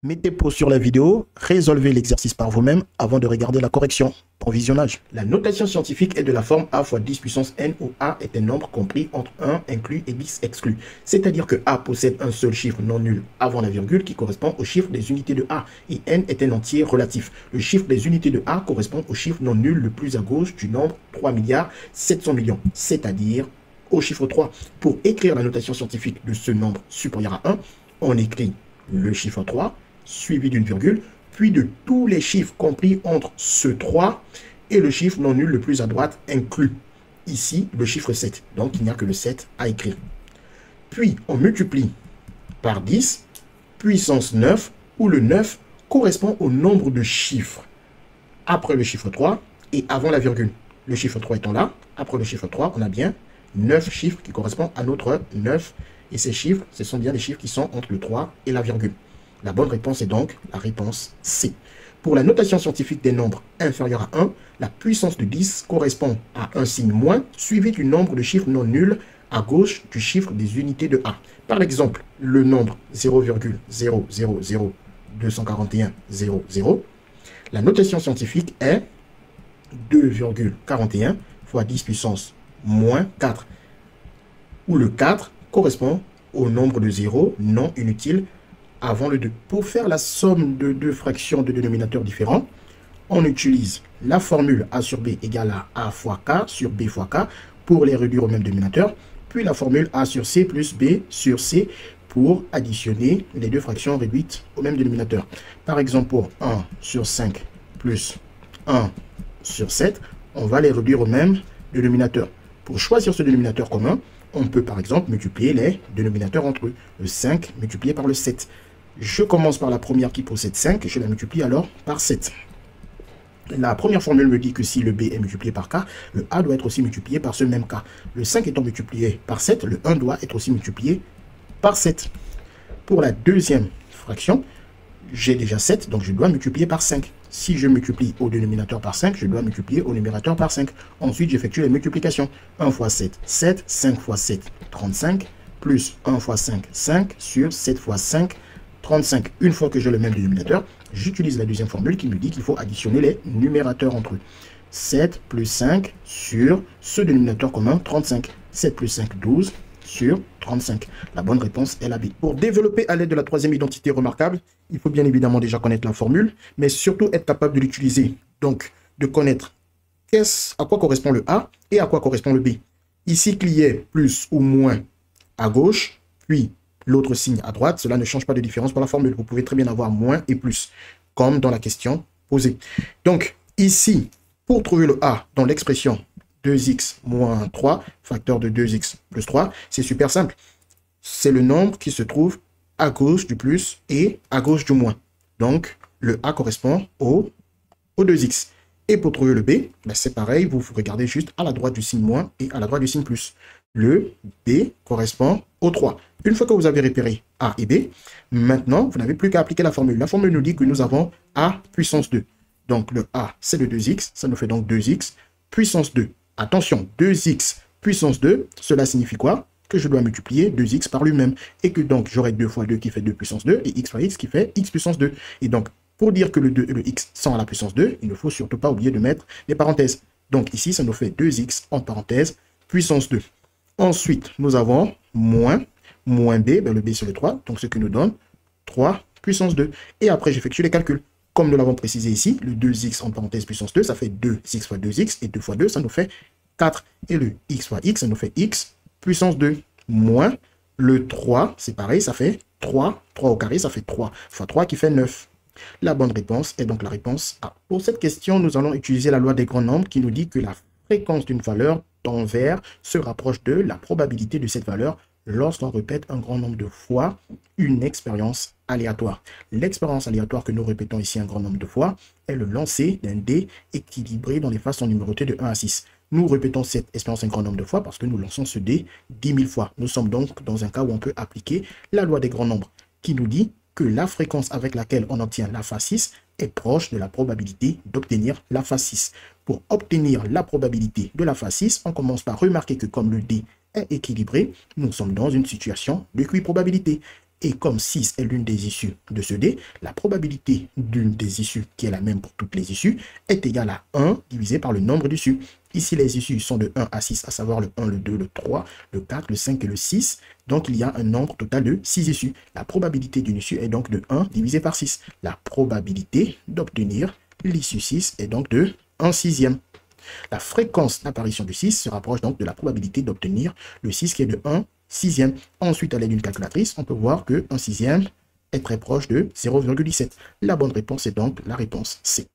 Mettez pause sur la vidéo, résolvez l'exercice par vous-même avant de regarder la correction. Bon visionnage. La notation scientifique est de la forme a fois 10 puissance n où a est un nombre compris entre 1 inclus et 10 exclus. C'est-à-dire que a possède un seul chiffre non nul avant la virgule qui correspond au chiffre des unités de a et n est un entier relatif. Le chiffre des unités de a correspond au chiffre non nul le plus à gauche du nombre 3 milliards 700 millions, c'est-à-dire au chiffre 3. Pour écrire la notation scientifique de ce nombre supérieur à 1, on écrit le chiffre 3 suivi d'une virgule, puis de tous les chiffres compris entre ce 3 et le chiffre non nul le plus à droite inclus. Ici, le chiffre 7. Donc, il n'y a que le 7 à écrire. Puis, on multiplie par 10, puissance 9, où le 9 correspond au nombre de chiffres après le chiffre 3 et avant la virgule. Le chiffre 3 étant là, après le chiffre 3, on a bien 9 chiffres qui correspondent à notre 9. Et ces chiffres, ce sont bien les chiffres qui sont entre le 3 et la virgule. La bonne réponse est donc la réponse C. Pour la notation scientifique des nombres inférieurs à 1, la puissance de 10 correspond à un signe moins suivi du nombre de chiffres non nuls à gauche du chiffre des unités de A. Par exemple, le nombre 0,000241,00, la notation scientifique est 2,41 fois 10 puissance moins 4, où le 4 correspond au nombre de zéros non inutiles avant le 2. Pour faire la somme de deux fractions de dénominateurs différents, on utilise la formule a sur b égale à a fois k sur b fois k pour les réduire au même dénominateur, puis la formule a sur c plus b sur c pour additionner les deux fractions réduites au même dénominateur. Par exemple, pour 1 sur 5 plus 1 sur 7, on va les réduire au même dénominateur. Pour choisir ce dénominateur commun, on peut par exemple multiplier les dénominateurs entre eux. Le 5 multiplié par le 7. Je commence par la première qui possède 5, je la multiplie alors par 7. La première formule me dit que si le b est multiplié par k, le a doit être aussi multiplié par ce même k. Le 5 étant multiplié par 7, le 1 doit être aussi multiplié par 7. Pour la deuxième fraction, j'ai déjà 7, donc je dois multiplier par 5. Si je multiplie au dénominateur par 5, je dois multiplier au numérateur par 5. Ensuite, j'effectue les multiplications. 1 fois 7, 7. 5 fois 7, 35. Plus 1 fois 5, 5. Sur 7 fois 5, 35. Une fois que j'ai le même dénominateur, j'utilise la deuxième formule qui me dit qu'il faut additionner les numérateurs entre eux. 7 plus 5 sur ce dénominateur commun, 35. 7 plus 5, 12 sur 35. La bonne réponse est la B. Pour développer à l'aide de la troisième identité remarquable, il faut bien évidemment déjà connaître la formule, mais surtout être capable de l'utiliser. Donc, de connaître à quoi correspond le A et à quoi correspond le B. Ici, qu'il y ait plus ou moins à gauche, puis l'autre signe à droite, cela ne change pas de différence pour la formule. Vous pouvez très bien avoir moins et plus, comme dans la question posée. Donc, ici, pour trouver le A dans l'expression 2x moins 3, facteur de 2x plus 3, c'est super simple. C'est le nombre qui se trouve à gauche du plus et à gauche du moins. Donc, le A correspond au 2x. Et pour trouver le B, ben c'est pareil, vous regardez juste à la droite du signe moins et à la droite du signe plus. Le B correspond au 3. Une fois que vous avez repéré A et B, maintenant, vous n'avez plus qu'à appliquer la formule. La formule nous dit que nous avons A puissance 2. Donc, le A, c'est le 2x. Ça nous fait donc 2x puissance 2. Attention, 2x puissance 2, cela signifie quoi? Que je dois multiplier 2x par lui-même. Et que donc, j'aurai 2 fois 2 qui fait 2 puissance 2 et x fois x qui fait x puissance 2. Et donc, pour dire que le 2 et le x sont à la puissance 2, il ne faut surtout pas oublier de mettre les parenthèses. Donc ici, ça nous fait 2x en parenthèse puissance 2. Ensuite, nous avons moins b, ben le b c'est le 3, donc ce qui nous donne 3 puissance 2. Et après, j'effectue les calculs. Comme nous l'avons précisé ici, le 2x en parenthèse puissance 2, ça fait 2x fois 2x, et 2 fois 2, ça nous fait 4. Et le x fois x, ça nous fait x puissance 2, moins le 3, c'est pareil, ça fait 3. 3 au carré, ça fait 3 fois 3 qui fait 9. La bonne réponse est donc la réponse A. Pour cette question, nous allons utiliser la loi des grands nombres qui nous dit que la fréquence d'une valeur tend vers se rapproche de la probabilité de cette valeur lorsqu'on répète un grand nombre de fois une expérience aléatoire. L'expérience aléatoire que nous répétons ici un grand nombre de fois est le lancer d'un dé équilibré dans les façons numérotées de 1 à 6. Nous répétons cette expérience un grand nombre de fois parce que nous lançons ce dé 10 000 fois. Nous sommes donc dans un cas où on peut appliquer la loi des grands nombres qui nous dit que la fréquence avec laquelle on obtient la phase 6 est proche de la probabilité d'obtenir la phase 6. Pour obtenir la probabilité de la phase 6, on commence par remarquer que comme le dé est équilibré, nous sommes dans une situation d'équiprobabilité. Et comme 6 est l'une des issues de ce dé, la probabilité d'une des issues, qui est la même pour toutes les issues, est égale à 1 divisé par le nombre d'issues. Ici, les issues sont de 1 à 6, à savoir le 1, le 2, le 3, le 4, le 5 et le 6. Donc, il y a un nombre total de 6 issues. La probabilité d'une issue est donc de 1 divisé par 6. La probabilité d'obtenir l'issue 6 est donc de 1 sixième. La fréquence d'apparition du 6 se rapproche donc de la probabilité d'obtenir le 6 qui est de 1 sixième. Ensuite, à l'aide d'une calculatrice, on peut voir que 1 sixième est très proche de 0,17. La bonne réponse est donc la réponse C.